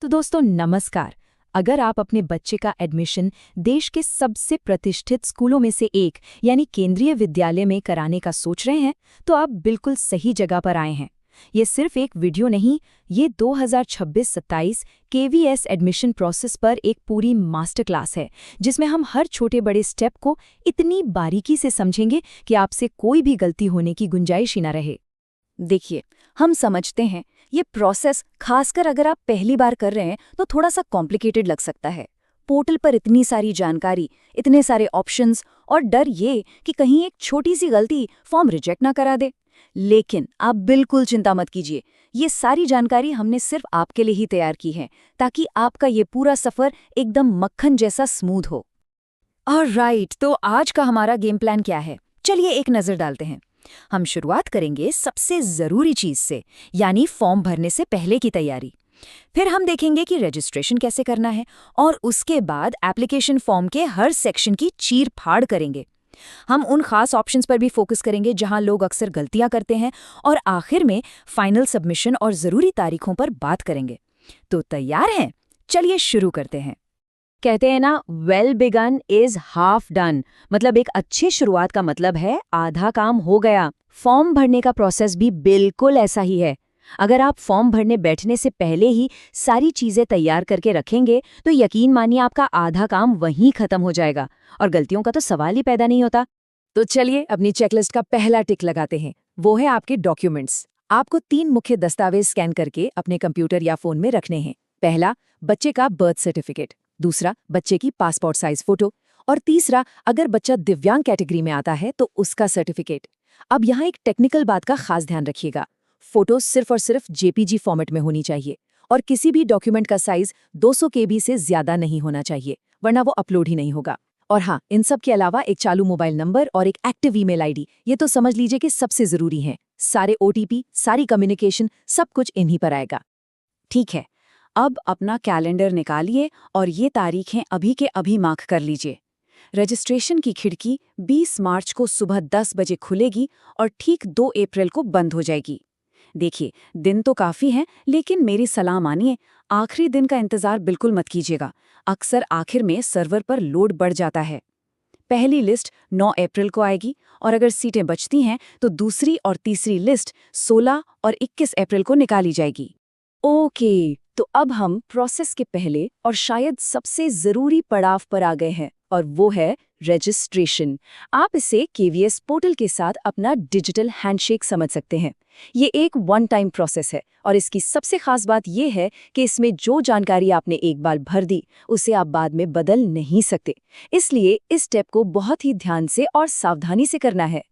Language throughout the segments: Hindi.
तो दोस्तों नमस्कार। अगर आप अपने बच्चे का एडमिशन देश के सबसे प्रतिष्ठित स्कूलों में से एक यानी केंद्रीय विद्यालय में कराने का सोच रहे हैं, तो आप बिल्कुल सही जगह पर आए हैं। ये सिर्फ एक वीडियो नहीं, ये 2026-27 केवीएस एडमिशन प्रोसेस पर एक पूरी मास्टर क्लास है, जिसमें हम हर छोटे बड़े स्टेप को इतनी बारीकी से समझेंगे कि आपसे कोई भी गलती होने की गुंजाइश ही न रहे। देखिए, हम समझते हैं ये प्रोसेस खासकर अगर आप पहली बार कर रहे हैं तो थोड़ा सा कॉम्प्लिकेटेड लग सकता है। पोर्टल पर इतनी सारी जानकारी, इतने सारे ऑप्शंस और डर ये कि कहीं एक छोटी सी गलती फॉर्म रिजेक्ट ना करा दे। लेकिन आप बिल्कुल चिंता मत कीजिए, ये सारी जानकारी हमने सिर्फ आपके लिए ही तैयार की है ताकि आपका ये पूरा सफर एकदम मक्खन जैसा स्मूथ हो। ऑलराइट, तो आज का हमारा गेम प्लान क्या है, चलिए एक नजर डालते हैं। हम शुरुआत करेंगे सबसे जरूरी चीज से, यानी फॉर्म भरने से पहले की तैयारी। फिर हम देखेंगे कि रजिस्ट्रेशन कैसे करना है और उसके बाद एप्लीकेशन फॉर्म के हर सेक्शन की चीर फाड़ करेंगे। हम उन खास ऑप्शंस पर भी फोकस करेंगे जहां लोग अक्सर गलतियां करते हैं और आखिर में फाइनल सबमिशन और जरूरी तारीखों पर बात करेंगे। तो तैयार हैं? चलिए शुरू करते हैं। कहते हैं ना, well begun is half done. मतलब एक अच्छी शुरुआत का मतलब है आधा काम हो गया। फॉर्म भरने का प्रोसेस भी बिल्कुल ऐसा ही है। अगर आप फॉर्म भरने बैठने से पहले ही सारी चीजें तैयार करके रखेंगे तो यकीन मानिए आपका आधा काम वहीं खत्म हो जाएगा और गलतियों का तो सवाल ही पैदा नहीं होता। तो चलिए अपनी चेकलिस्ट का पहला टिक लगाते हैं। वो है आपके डॉक्यूमेंट्स। आपको 3 मुख्य दस्तावेज स्कैन करके अपने कंप्यूटर या फोन में रखने हैं। पहला, बच्चे का बर्थ सर्टिफिकेट। दूसरा, बच्चे की पासपोर्ट साइज फोटो। और तीसरा, अगर बच्चा दिव्यांग कैटेगरी में आता है तो उसका सर्टिफिकेट। अब यहाँ एक टेक्निकल बात का खास ध्यान रखिएगा। फोटो सिर्फ और सिर्फ जेपीजी फॉर्मेट में होनी चाहिए और किसी भी डॉक्यूमेंट का साइज 200 केबी से ज्यादा नहीं होना चाहिए, वरना वो अपलोड ही नहीं होगा। और हाँ, इन सब के अलावा एक चालू मोबाइल नंबर और एक एक्टिव ईमेल आईडी, ये तो समझ लीजिए कि सबसे जरूरी है। सारे ओटीपी, सारी कम्युनिकेशन, सब कुछ इन्हीं पर आएगा। ठीक है, अब अपना कैलेंडर निकालिए और ये तारीखें अभी के अभी मार्क कर लीजिए। रजिस्ट्रेशन की खिड़की 20 मार्च को सुबह 10 बजे खुलेगी और ठीक 2 अप्रैल को बंद हो जाएगी। देखिए, दिन तो काफ़ी हैं, लेकिन मेरी सलाह मानिए, आखिरी दिन का इंतज़ार बिल्कुल मत कीजिएगा। अक्सर आखिर में सर्वर पर लोड बढ़ जाता है। पहली लिस्ट 9 अप्रैल को आएगी और अगर सीटें बचती हैं तो दूसरी और तीसरी लिस्ट 16 और 21 अप्रैल को निकाली जाएगी। ओके, तो अब हम प्रोसेस के पहले और शायद सबसे ज़रूरी पड़ाव पर आ गए हैं और वो है रजिस्ट्रेशन। आप इसे केवीएस पोर्टल के साथ अपना डिजिटल हैंडशेक समझ सकते हैं। ये एक वन टाइम प्रोसेस है और इसकी सबसे खास बात ये है कि इसमें जो जानकारी आपने एक बार भर दी उसे आप बाद में बदल नहीं सकते। इसलिए इस स्टेप को बहुत ही ध्यान से और सावधानी से करना है।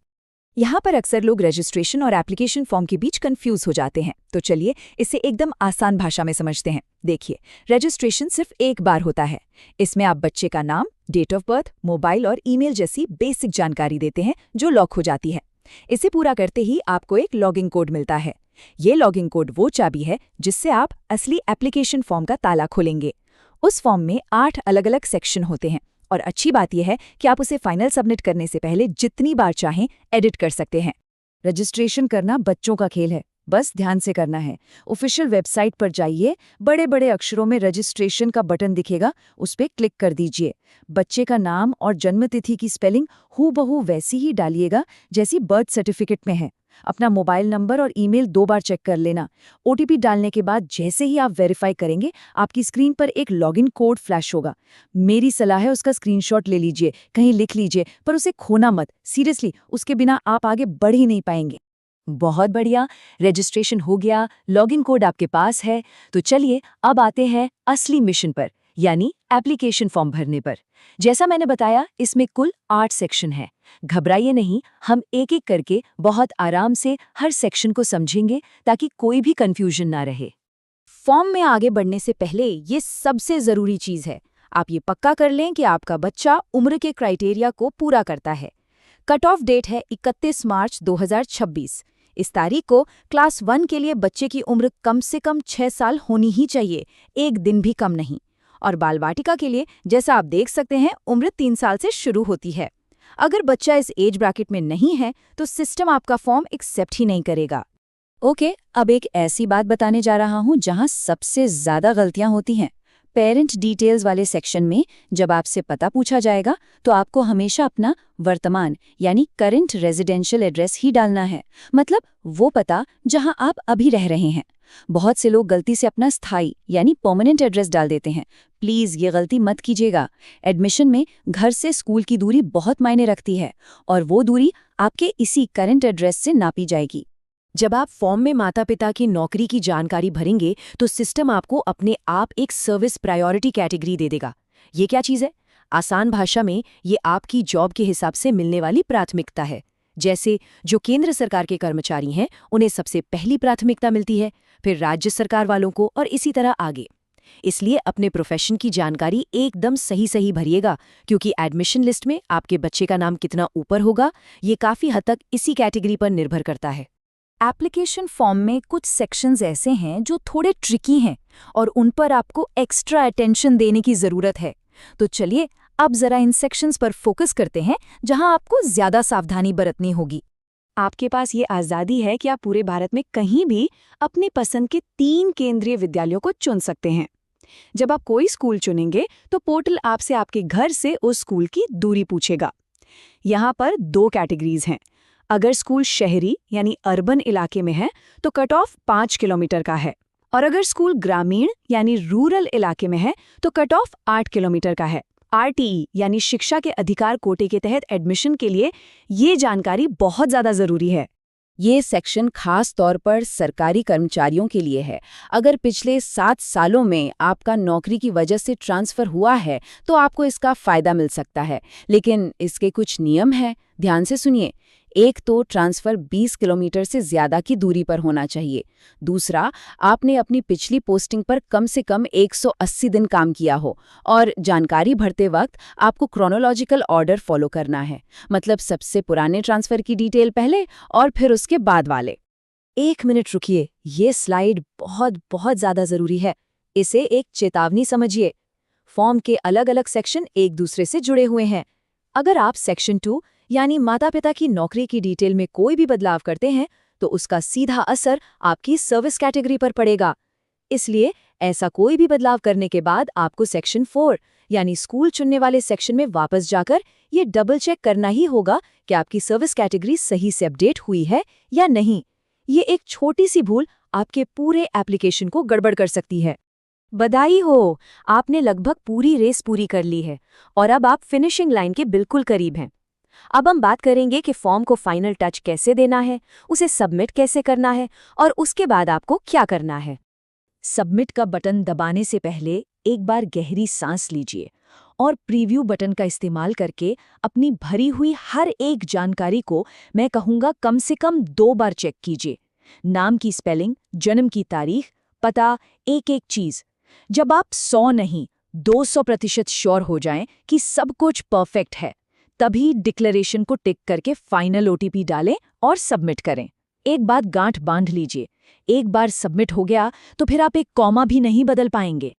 यहाँ पर अक्सर लोग रजिस्ट्रेशन और एप्लीकेशन फॉर्म के बीच कंफ्यूज हो जाते हैं, तो चलिए इसे एकदम आसान भाषा में समझते हैं। देखिए, रजिस्ट्रेशन सिर्फ एक बार होता है। इसमें आप बच्चे का नाम, डेट ऑफ बर्थ, मोबाइल और ईमेल जैसी बेसिक जानकारी देते हैं जो लॉक हो जाती है। इसे पूरा करते ही आपको एक लॉगिन कोड मिलता है। ये लॉगिन कोड वो चाबी है जिससे आप असली एप्लीकेशन फॉर्म का ताला खोलेंगे। उस फॉर्म में 8 अलग-अलग सेक्शन होते हैं और अच्छी बात यह है कि आप उसे फाइनल सबमिट करने से पहले जितनी बार चाहें एडिट कर सकते हैं। रजिस्ट्रेशन करना बच्चों का खेल है, बस ध्यान से करना है। ऑफिशियल वेबसाइट पर जाइए, बड़े बड़े अक्षरों में रजिस्ट्रेशन का बटन दिखेगा, उस पर क्लिक कर दीजिए। बच्चे का नाम और जन्मतिथि की स्पेलिंग हूबहू वैसी ही डालिएगा जैसी बर्थ सर्टिफिकेट में है। अपना मोबाइल नंबर और ईमेल 2 बार चेक कर लेना। ओटीपी डालने के बाद जैसे ही आप वेरीफाई करेंगे, आपकी स्क्रीन पर एक लॉगिन कोड फ्लैश होगा। मेरी सलाह है उसका स्क्रीनशॉट ले लीजिए, कहीं लिख लीजिए, पर उसे खोना मत। सीरियसली, उसके बिना आप आगे बढ़ ही नहीं पाएंगे। बहुत बढ़िया, रजिस्ट्रेशन हो गया, लॉगिन कोड आपके पास है। तो चलिए अब आते हैं असली मिशन पर, यानी एप्लीकेशन फॉर्म भरने पर। जैसा मैंने बताया, इसमें कुल 8 सेक्शन है। घबराइए नहीं, हम एक एक करके बहुत आराम से हर सेक्शन को समझेंगे ताकि कोई भी कंफ्यूजन ना रहे। फॉर्म में आगे बढ़ने से पहले ये सबसे जरूरी चीज है, आप ये पक्का कर लें कि आपका बच्चा उम्र के क्राइटेरिया को पूरा करता है। कट ऑफ डेट है 31 मार्च 2026। इस तारीख को क्लास 1 के लिए बच्चे की उम्र कम से कम 6 साल होनी ही चाहिए, एक दिन भी कम नहीं। और बाल वाटिका के लिए, जैसा आप देख सकते हैं, उम्र 3 साल से शुरू होती है। अगर बच्चा इस एज ब्रैकेट में नहीं है तो सिस्टम आपका फॉर्म एक्सेप्ट ही नहीं करेगा। ओके, अब एक ऐसी बात बताने जा रहा हूँ जहाँ सबसे ज़्यादा गलतियाँ होती हैं। पेरेंट डिटेल्स वाले सेक्शन में जब आपसे पता पूछा जाएगा तो आपको हमेशा अपना वर्तमान यानी करंट रेजिडेंशियल एड्रेस ही डालना है, मतलब वो पता जहाँ आप अभी रह रहे हैं। बहुत से लोग गलती से अपना स्थायी यानी परमानेंट एड्रेस डाल देते हैं। प्लीज़ ये गलती मत कीजिएगा। एडमिशन में घर से स्कूल की दूरी बहुत मायने रखती है और वो दूरी आपके इसी करंट एड्रेस से नापी जाएगी। जब आप फॉर्म में माता पिता की नौकरी की जानकारी भरेंगे तो सिस्टम आपको अपने आप एक सर्विस प्रायोरिटी कैटेगरी दे देगा। ये क्या चीज़ है? आसान भाषा में ये आपकी जॉब के हिसाब से मिलने वाली प्राथमिकता है। जैसे जो केंद्र सरकार के कर्मचारी हैं उन्हें सबसे पहली प्राथमिकता मिलती है, फिर राज्य सरकार वालों को और इसी तरह आगे। इसलिए अपने प्रोफेशन की जानकारी एकदम सही सही भरिएगा, क्योंकि एडमिशन लिस्ट में आपके बच्चे का नाम कितना ऊपर होगा ये काफ़ी हद तक इसी कैटेगरी पर निर्भर करता है। एप्लीकेशन फॉर्म में कुछ सेक्शंस ऐसे हैं जो थोड़े ट्रिकी हैं और उन पर आपको एक्स्ट्रा अटेंशन देने की ज़रूरत है। तो चलिए अब ज़रा इन सेक्शंस पर फोकस करते हैं जहां आपको ज़्यादा सावधानी बरतनी होगी। आपके पास ये आज़ादी है कि आप पूरे भारत में कहीं भी अपनी पसंद के 3 केंद्रीय विद्यालयों को चुन सकते हैं। जब आप कोई स्कूल चुनेंगे तो पोर्टल आपसे आपके घर से उस स्कूल की दूरी पूछेगा। यहाँ पर 2 कैटेगरीज हैं। अगर स्कूल शहरी यानी अर्बन इलाके में है तो कट ऑफ 5 किलोमीटर का है, और अगर स्कूल ग्रामीण यानी रूरल इलाके में है तो कट ऑफ 8 किलोमीटर का है। आरटीई यानी शिक्षा के अधिकार कोटे के तहत एडमिशन के लिए ये जानकारी बहुत ज़्यादा ज़रूरी है। ये सेक्शन खास तौर पर सरकारी कर्मचारियों के लिए है। अगर पिछले 7 सालों में आपका नौकरी की वजह से ट्रांसफ़र हुआ है तो आपको इसका फ़ायदा मिल सकता है, लेकिन इसके कुछ नियम हैं, ध्यान से सुनिए। एक तो ट्रांसफ़र 20 किलोमीटर से ज़्यादा की दूरी पर होना चाहिए। दूसरा, आपने अपनी पिछली पोस्टिंग पर कम से कम 180 दिन काम किया हो, और जानकारी भरते वक्त आपको क्रोनोलॉजिकल ऑर्डर फॉलो करना है, मतलब सबसे पुराने ट्रांसफ़र की डिटेल पहले और फिर उसके बाद वाले। 1 मिनट रुकिए, ये स्लाइड बहुत बहुत ज़्यादा ज़रूरी है। इसे एक चेतावनी समझिए। फॉर्म के अलग अलग सेक्शन एक दूसरे से जुड़े हुए हैं। अगर आप सेक्शन 2 यानी माता पिता की नौकरी की डिटेल में कोई भी बदलाव करते हैं तो उसका सीधा असर आपकी सर्विस कैटेगरी पर पड़ेगा। इसलिए ऐसा कोई भी बदलाव करने के बाद आपको सेक्शन 4 यानी स्कूल चुनने वाले सेक्शन में वापस जाकर ये डबल चेक करना ही होगा कि आपकी सर्विस कैटेगरी सही से अपडेट हुई है या नहीं। ये एक छोटी सी भूल आपके पूरे एप्लीकेशन को गड़बड़ कर सकती है। बधाई हो, आपने लगभग पूरी रेस पूरी कर ली है और अब आप फिनिशिंग लाइन के बिल्कुल करीब हैं। अब हम बात करेंगे कि फॉर्म को फाइनल टच कैसे देना है, उसे सबमिट कैसे करना है और उसके बाद आपको क्या करना है। सबमिट का बटन दबाने से पहले एक बार गहरी सांस लीजिए और प्रीव्यू बटन का इस्तेमाल करके अपनी भरी हुई हर एक जानकारी को, मैं कहूँगा, कम से कम 2 बार चेक कीजिए। नाम की स्पेलिंग, जन्म की तारीख, पता, एक-एक चीज़। जब आप 100 नहीं 200% श्योर हो जाएं कि सब कुछ परफेक्ट है, तभी डिक्लेरेशन को टिक करके फाइनल ओटीपी डालें और सबमिट करें। एक बात गांठ बांध लीजिए, एक बार सबमिट हो गया तो फिर आप एक कॉमा भी नहीं बदल पाएंगे।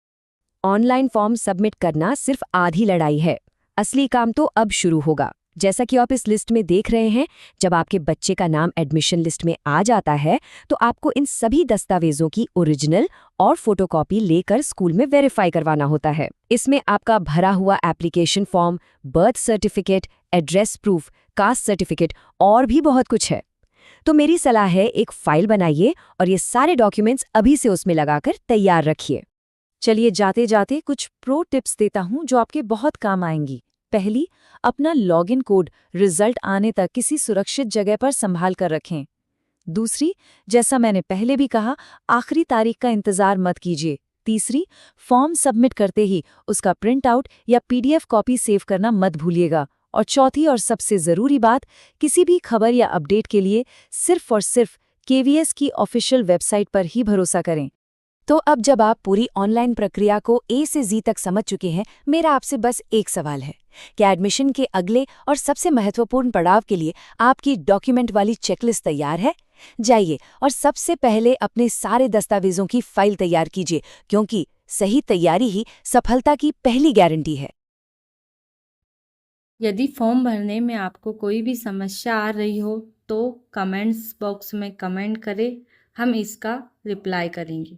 ऑनलाइन फॉर्म सबमिट करना सिर्फ आधी लड़ाई है, असली काम तो अब शुरू होगा। जैसा कि आप इस लिस्ट में देख रहे हैं, जब आपके बच्चे का नाम एडमिशन लिस्ट में आ जाता है तो आपको इन सभी दस्तावेजों की ओरिजिनल और फोटोकॉपी लेकर स्कूल में वेरीफाई करवाना होता है। इसमें आपका भरा हुआ application form, birth certificate, address proof, caste certificate और भी बहुत कुछ है। तो मेरी सलाह है, एक फाइल बनाइए और ये सारे डॉक्यूमेंट्स अभी से उसमें लगाकर तैयार रखिए। चलिए जाते जाते कुछ प्रो टिप्स देता हूँ जो आपके बहुत काम आएंगी। पहली, अपना लॉगिन कोड रिजल्ट आने तक किसी सुरक्षित जगह पर संभाल कर रखें। दूसरी, जैसा मैंने पहले भी कहा, आखिरी तारीख का इंतजार मत कीजिए। तीसरी, फॉर्म सबमिट करते ही उसका प्रिंट आउट या पीडीएफ कॉपी सेव करना मत भूलिएगा। और चौथी और सबसे ज़रूरी बात, किसी भी खबर या अपडेट के लिए सिर्फ और सिर्फ केवीएस की ऑफिशियल वेबसाइट पर ही भरोसा करें। तो अब जब आप पूरी ऑनलाइन प्रक्रिया को ए से जी तक समझ चुके हैं, मेरा आपसे बस एक सवाल है, क्या एडमिशन के अगले और सबसे महत्वपूर्ण पड़ाव के लिए आपकी डॉक्यूमेंट वाली चेकलिस्ट तैयार है? जाइए और सबसे पहले अपने सारे दस्तावेजों की फाइल तैयार कीजिए, क्योंकि सही तैयारी ही सफलता की पहली गारंटी है। यदि फॉर्म भरने में आपको कोई भी समस्या आ रही हो तो कमेंट्स बॉक्स में कमेंट करें। हम इसका रिप्लाई करेंगे।